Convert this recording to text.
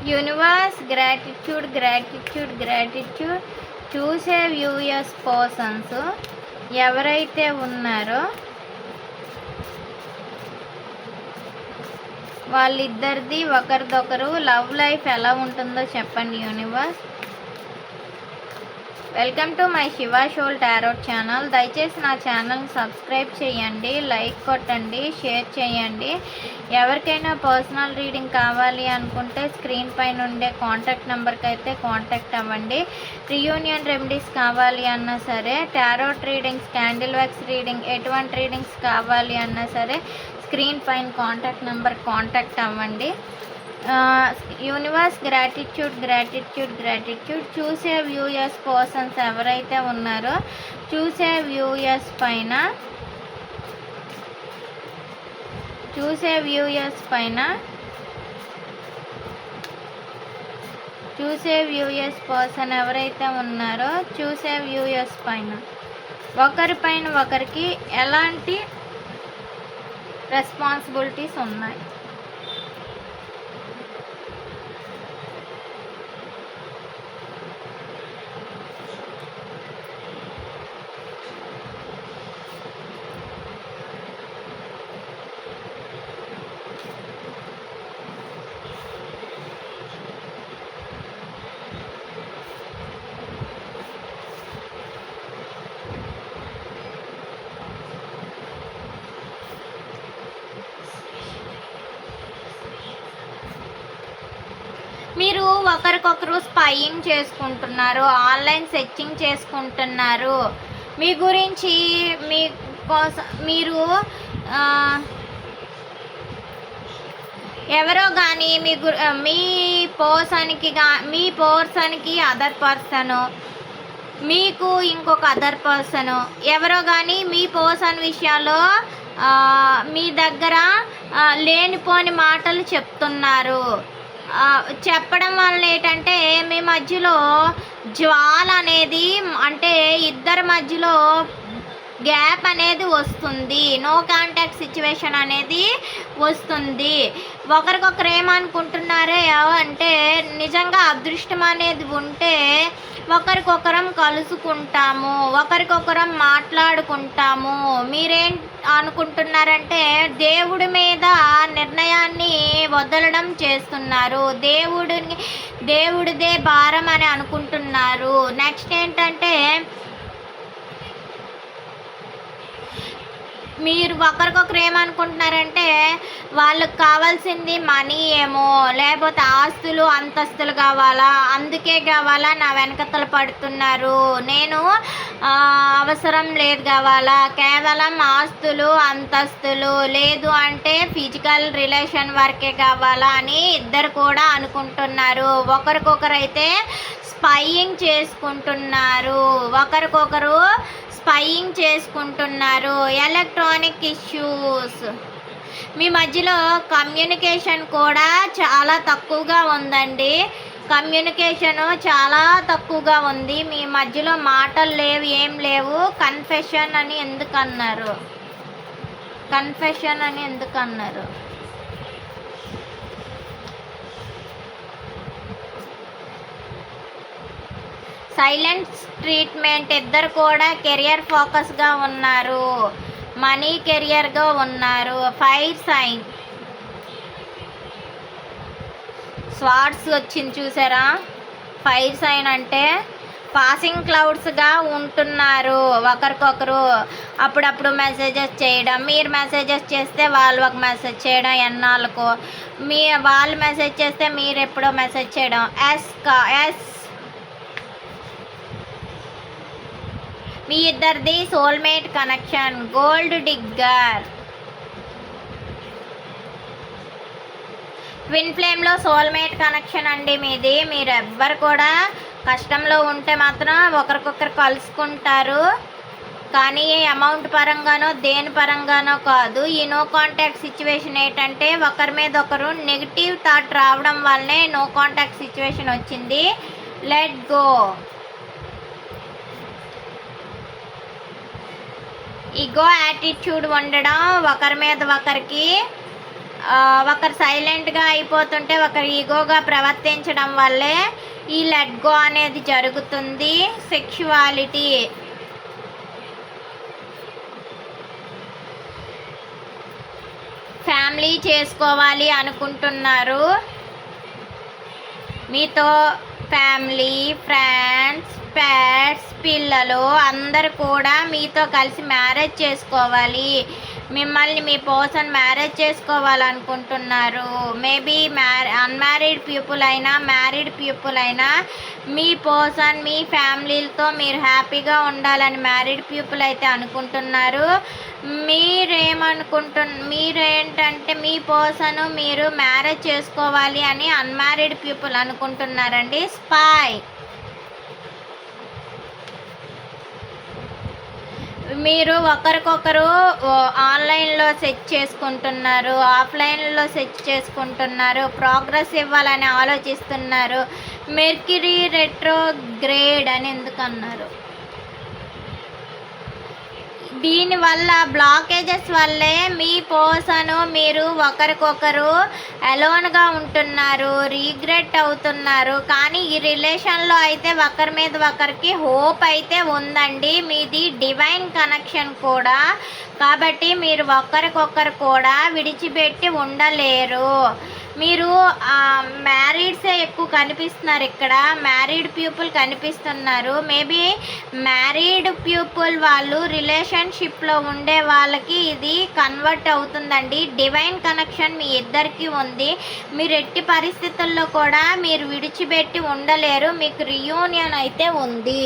Universe gratitude gratitude gratitude చూసే viewers persons ఎవరైతే ఉన్నారో వాళ్ళిద్దరిది ఒకరిదొకరు లవ్ లైఫ్ ఎలా ఉంటుందో చెప్పండి universe. Welcome to my Shiva shawl tarot channel. దయచేసి నా ఛానల్ని సబ్స్క్రైబ్ చేయండి, లైక్ కొట్టండి, షేర్ చేయండి. ఎవరికైనా పర్సనల్ రీడింగ్ కావాలి అనుకుంటే స్క్రీన్ పైన ఉండే కాంటాక్ట్ నెంబర్కి అయితే కాంటాక్ట్ అవ్వండి. రీయూనియన్ రెమెడీస్ కావాలి అన్నా సరే, tarot readings, candle wax reading, ఎటువంటి రీడింగ్స్ కావాలి అన్నా సరే స్క్రీన్ పైన కాంటాక్ట్ నెంబర్ కాంటాక్ట్ అవ్వండి. యూనివర్స్ గ్రాటిట్యూడ్ గ్రాటిట్యూడ్ గ్రాటిట్యూడ్ చూసే వ్యూయర్స్ పర్సన్స్ ఎవరైతే ఉన్నారో చూసే వ్యూయర్స్ పర్సన్ ఎవరైతే ఉన్నారో చూసే వ్యూయర్స్ పైన ఒకరిపైన ఒకరికి ఎలాంటి రెస్పాన్సిబిలిటీస్ ఉన్నాయి. మీరు ఒకరికొకరు స్పైయింగ్ చేసుకుంటున్నారు, ఆన్లైన్ సెర్చింగ్ చేసుకుంటున్నారు. మీ గురించి మీరు ఎవరో కానీ మీ పర్సన్కి అదర్ పర్సను, మీకు ఇంకొక అదర్ పర్సను ఎవరో కానీ మీ పర్సన్ విషయాల్లో మీ దగ్గర లేనిపోని మాటలు చెప్తున్నారు. చెప్పడం వల్ల ఏంటంటే మీ మధ్యలో జ్వాల అనేది, అంటే ఇద్దరి మధ్యలో గ్యాప్ అనేది వస్తుంది, నో కాంటాక్ట్ సిచ్యువేషన్ అనేది వస్తుంది. ఒకరికొకరు ఏమనుకుంటున్నారే అంటే నిజంగా అదృష్టం అనేది ఉంటే ఒకరికొకరం కలుసుకుంటాము, ఒకరికొకరం మాట్లాడుకుంటాము. మీరేం అనుకుంటున్నారంటే దేవుడి మీద నిర్ణయాన్ని వదలడం చేస్తున్నారు, దేవుడిదే భారం అని అనుకుంటున్నారు. నెక్స్ట్ ఏంటంటే మీరు ఒకరికొకరు ఏమనుకుంటున్నారంటే వాళ్ళకి కావాల్సింది మనీ ఏమో, లేకపోతే ఆస్తులు అంతస్తులు కావాలా, అందుకే కావాలా నా వెనకతలు పడుతున్నారు, నేను అవసరం లేదు కావాలా, కేవలం ఆస్తులు అంతస్తులు లేదు అంటే ఫిజికల్ రిలేషన్ వరకే కావాలా అని ఇద్దరు కూడా అనుకుంటున్నారు. ఒకరికొకరైతే స్పైయింగ్ చేసుకుంటున్నారు. ఎలక్ట్రానిక్ ఇష్యూస్, మీ మధ్యలో కమ్యూనికేషన్ కూడా చాలా తక్కువగా ఉందండి. కమ్యూనికేషను చాలా తక్కువగా ఉంది, మీ మధ్యలో మాటలు లేవు, ఏం లేవు. కన్ఫెషన్ అని ఎందుకు అన్నారు? సైలెంట్ ట్రీట్మెంట్, ఇద్దరు కూడా కెరియర్ ఫోకస్గా ఉన్నారు, మనీ కెరియర్గా ఉన్నారు. ఫైర్ సైన్ స్వార్డ్స్ వచ్చింది చూసారా. ఫైర్ సైన్ అంటే పాసింగ్ క్లౌడ్స్గా ఉంటున్నారు ఒకరికొకరు. అప్పుడప్పుడు మెసేజెస్ చేయడం, మీరు మెసేజెస్ చేస్తే వాళ్ళు ఒక మెసేజ్ చేయడం, ఎన్నాళ్ళకు వాళ్ళు మెసేజ్ చేస్తే మీరు ఎప్పుడో మెసేజ్ చేయడం. ఎస్ మీ ఇద్దరిది soulmate connection. Gold digger, twin ఫ్లేమ్లో సోల్మేట్ కనెక్షన్ అండి మీది. మీరు ఎవ్వరు కూడా కష్టంలో ఉంటే మాత్రం ఒకరికొకరు కలుసుకుంటారు, కానీ అమౌంట్ పరంగానో దేని పరంగానో కాదు. ఈ నో కాంటాక్ట్ సిచ్యువేషన్ ఏంటంటే ఒకరి మీద ఒకరు నెగిటివ్ థాట్ రావడం వల్లనే నో కాంటాక్ట్ సిచ్యువేషన్ వచ్చింది. Let go. ఈగో యాటిట్యూడ్ ఉండడం, ఒకరి మీద ఒకరికి ఒకరు సైలెంట్గా అయిపోతుంటే ఒకరు ఈగోగా ప్రవర్తించడం వల్లే ఈ లెట్ గో అనేది జరుగుతుంది. సెక్షువాలిటీ ఫ్యామిలీ చేసుకోవాలి అనుకుంటున్నారు. మీతో ఫ్యామిలీ, ఫ్రెండ్స్, పెట్స్, పిల్లలు అందరు కూడా మీతో కలిసి మ్యారేజ్ చేసుకోవాలి. మిమ్మల్ని మీ పర్సన్ మ్యారేజ్ చేసుకోవాలనుకుంటున్నారు. మేబీ అన్మ్యారీడ్ పీపుల్ అయినా మ్యారీడ్ పీపుల్ అయినా మీ పర్సన్ మీ ఫ్యామిలీలతో మీరు హ్యాపీగా ఉండాలని మ్యారీడ్ పీపుల్ అయితే అనుకుంటున్నారు. మీరేంటంటే మీ పర్సన్ మీరు మ్యారేజ్ చేసుకోవాలి అని అన్మ్యారీడ్ పీపుల్ అనుకుంటున్నారండి. స్పై మీరు ఒకరికొకరు ఆన్లైన్లో సెట్ చేసుకుంటున్నారు, ఆఫ్లైన్లో సెట్ చేసుకుంటున్నారు, ప్రోగ్రెస్ ఇవ్వాలని ఆలోచిస్తున్నారు. మెర్క్యూరీ రెట్రోగ్రేడ్ అని ఎందుకు అన్నారు? దీనివల్ల బ్లాకేజెస్ వల్లే మీ పర్సన్ మీరు ఒకరికొకరు అలోన్గా ఉంటున్నారు, రీగ్రెట్ అవుతున్నారు. కానీ ఈ రిలేషన్లో అయితే ఒకరి మీద ఒకరికి హోప్ అయితే ఉందండి. మీది డివైన్ కనెక్షన్ కూడా, కాబట్టి మీరు ఒకరికొకరు కూడా విడిచిపెట్టి ఉండలేరు. మీరు మ్యారీడ్సే ఎక్కువ కనిపిస్తున్నారు ఇక్కడ, మ్యారీడ్ పీపుల్ కనిపిస్తున్నారు. మేబీ మ్యారీడ్ పీపుల్ వాళ్ళు రిలేషన్షిప్లో ఉండే వాళ్ళకి ఇది కన్వర్ట్ అవుతుందండి. డివైన్ కనెక్షన్ మీ ఇద్దరికి ఉంది. మీరు ఎట్టి పరిస్థితుల్లో కూడా మీరు విడిచిపెట్టి ఉండలేరు. మీకు రియూనియన్ అయితే ఉంది.